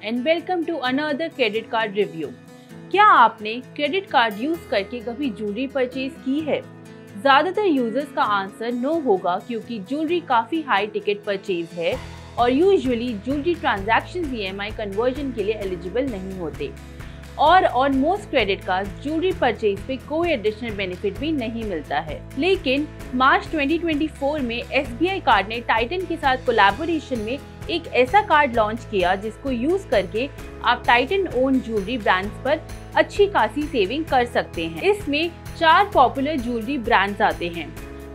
and welcome to another credit card review। क्या आपने credit card use करके कभी ज्वेलरी परचेज की है? ज्यादातर यूजर्स का आंसर नो होगा क्योंकि ज्वेलरी काफी हाई टिकट परचेज है और usually jewellery transactions EMI conversion के लिए एलिजिबल नहीं होते और on most credit card jewellery purchase पे कोई एडिशनल बेनिफिट भी नहीं मिलता है। लेकिन मार्च 2024 में SBI कार्ड ने टाइटन के साथ कोलैबोरेशन में एक ऐसा कार्ड लॉन्च किया जिसको यूज करके आप टाइटन ओन ज्वेलरी ब्रांड्स पर अच्छी खासी सेविंग कर सकते हैं। इसमें 4 पॉपुलर ज्वेलरी ब्रांड्स आते हैं,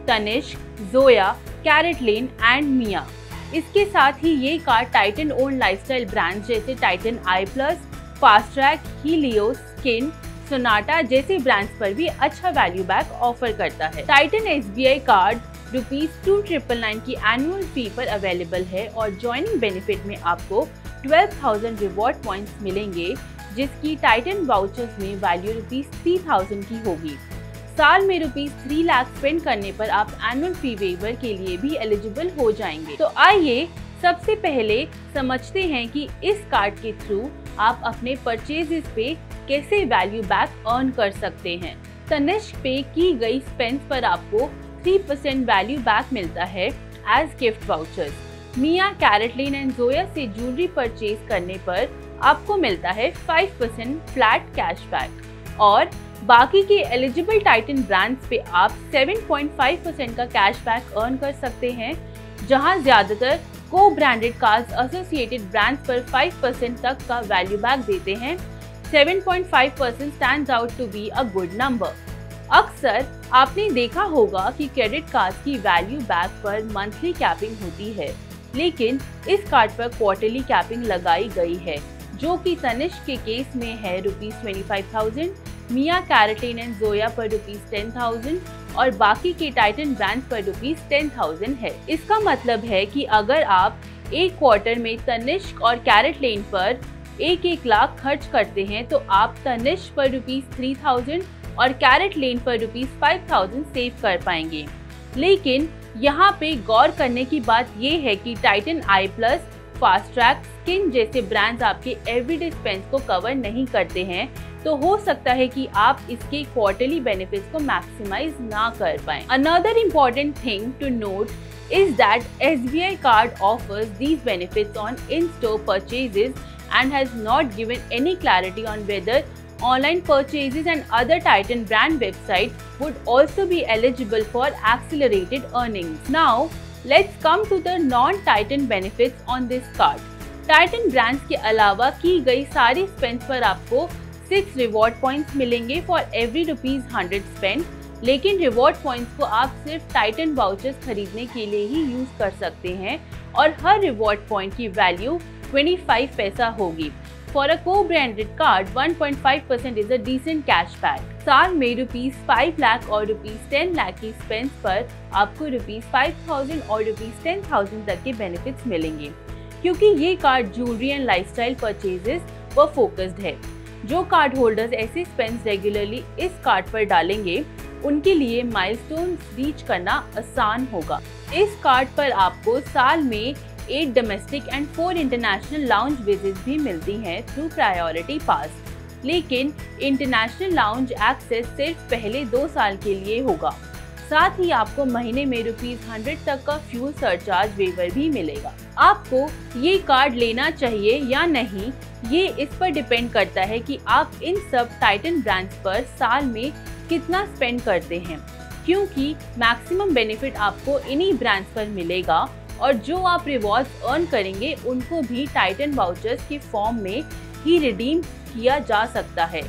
Tanishq, Zoya, CaratLane and Mia. इसके साथ ही ये card Titan own lifestyle brands जैसे Titan eye plus, Fastrack, Helios, Skinn, Sonata जैसे ब्रांड्स पर भी अच्छा वैल्यू बैक ऑफर करता है। टाइटन SBI कार्ड ₹2,999 की एनुअल फी पर अवेलेबल है और ज्वाइनिंग बेनिफिट में आपको 12,000 रिवॉर्ड पॉइंट्स मिलेंगे जिसकी टाइटन वाउचर्स में वैल्यू ₹3,000 की होगी। साल में ₹3 लाख स्पेंड करने पर आप एनुअल फी वेवर के लिए भी एलिजिबल हो जाएंगे। तो आइए सबसे पहले समझते हैं कि इस कार्ड के थ्रू आप अपने परचेजेस पे कैसे वैल्यू बैक अर्न कर सकते हैं। तनिष्क पे की गई स्पेंड पर आपको 3% वैल्यू बैक मिलता है as gift vouchers. Mia, CaratLane and Zoya से ज्वेलरी परचेज करने पर आपको मिलता है 5% फ्लैट कैशबैक और बाकी के एलिजिबल टाइटन ब्रांड्स पे आप 7.5% का कैशबैक अर्न कर सकते हैं, जहां ज्यादातर को ब्रांडेड कार्ड्स एसोसिएटेड ब्रांड्स पर 5% तक का वैल्यू बैक देते हैं। 7.5% stands out to be a good number. अक्सर आपने देखा होगा कि क्रेडिट कार्ड की वैल्यू बैक पर मंथली कैपिंग होती है, लेकिन इस कार्ड पर क्वार्टरली कैपिंग लगाई गई है, जो कि तनिष्क के केस में है ₹25,000, मिया, कैरेटलेन एंड जोया पर ₹10,000 और बाकी के टाइटन ब्रांड्स पर ₹10,000 है। इसका मतलब है कि अगर आप एक क्वार्टर में तनिष्क और कैरेटलेन पर 1-1 लाख खर्च करते हैं तो आप तनिष्क पर ₹3,000 और कैरेटलेन पर ₹5,000 सेव कर पाएंगे। लेकिन यहाँ पे गौर करने की बात ये है कि Titan eye plus, fast track, skin जैसे ब्रांड्स आपके एवरीडे स्पेंड्स को कवर नहीं करते हैं, तो हो सकता है कि आप इसके क्वार्टरली बेनिफिट्स को मैक्सिमाइज ना कर पाएं। Another important thing to note is that SBI card offers these benefits on in-store purchases and has not given any clarity on whether online purchases and other Titan brand websites would also be eligible for accelerated earnings. Now, let's come to the non-Titan benefits on this card. Titan brands के अलावा की गई सारी spends पर आपको 6 reward points मिलेंगे for every ₹100 spend, लेकिन reward points को आप सिर्फ टाइटन वाउचर्स खरीदने के लिए ही यूज कर सकते हैं और हर रिवॉर्ड पॉइंट की वैल्यू 25 पैसा होगी। For a co branded card 1.5% is a decent cashback. साल में ₹5 लाख और ₹10 लाख की स्पेंड पर आपको ₹5,000 और ₹10,000 तक के बेनिफिट्स मिलेंगे। क्योंकि ये card jewellery and lifestyle purchases पर फोकस्ड है, जो कार्ड होल्डर्स ऐसे स्पेंड्स रेगुलरली इस कार्ड पर डालेंगे उनके लिए माइलस्टोन्स रीच करना आसान होगा। इस कार्ड पर आपको साल में 8 domestic and 4 international lounge visits भी मिलती हैं थ्रू प्रायोरिटी पास, लेकिन इंटरनेशनल लाउंज एक्सेस सिर्फ पहले 2 साल के लिए होगा। साथ ही आपको महीने में ₹100 तक का फ्यूल सरचार्ज वेवर भी मिलेगा। आपको ये कार्ड लेना चाहिए या नहीं, ये इस पर डिपेंड करता है कि आप इन सब टाइटन ब्रांड्स पर साल में कितना स्पेंड करते हैं, क्योंकि मैक्सिमम बेनिफिट आपको इन्हीं ब्रांड्स पर मिलेगा और जो आप रिवॉर्ड्स अर्न करेंगे उनको भी टाइटन वाउचर्स के फॉर्म में ही रिडीम किया जा सकता है।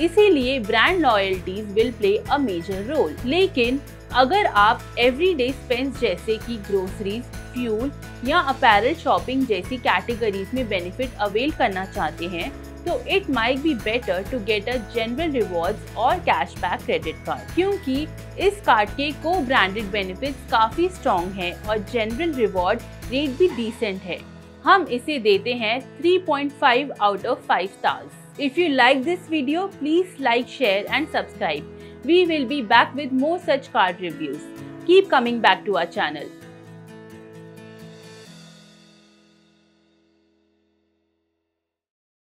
इसीलिए brand loyalties will play a major role. लेकिन अगर आप एवरीडे स्पेंड्स जैसे कि ग्रोसरीज, फ्यूल या अपैरल शॉपिंग जैसी कैटेगरीज में बेनिफिट अवेल करना चाहते हैं तो it might be better to get a general rewards और कैशबैक क्रेडिट कार्ड, क्योंकि इस कार्ड के को ब्रांडेड बेनिफिट्स काफी स्ट्रॉन्ग हैं और जनरल रिवॉर्ड रेट भी डिसेंट है। हम इसे देते हैं 3.5 out of 5 stars. If you like this video, please like, share and subscribe. We will be back with more such card reviews. Keep coming back to our channel.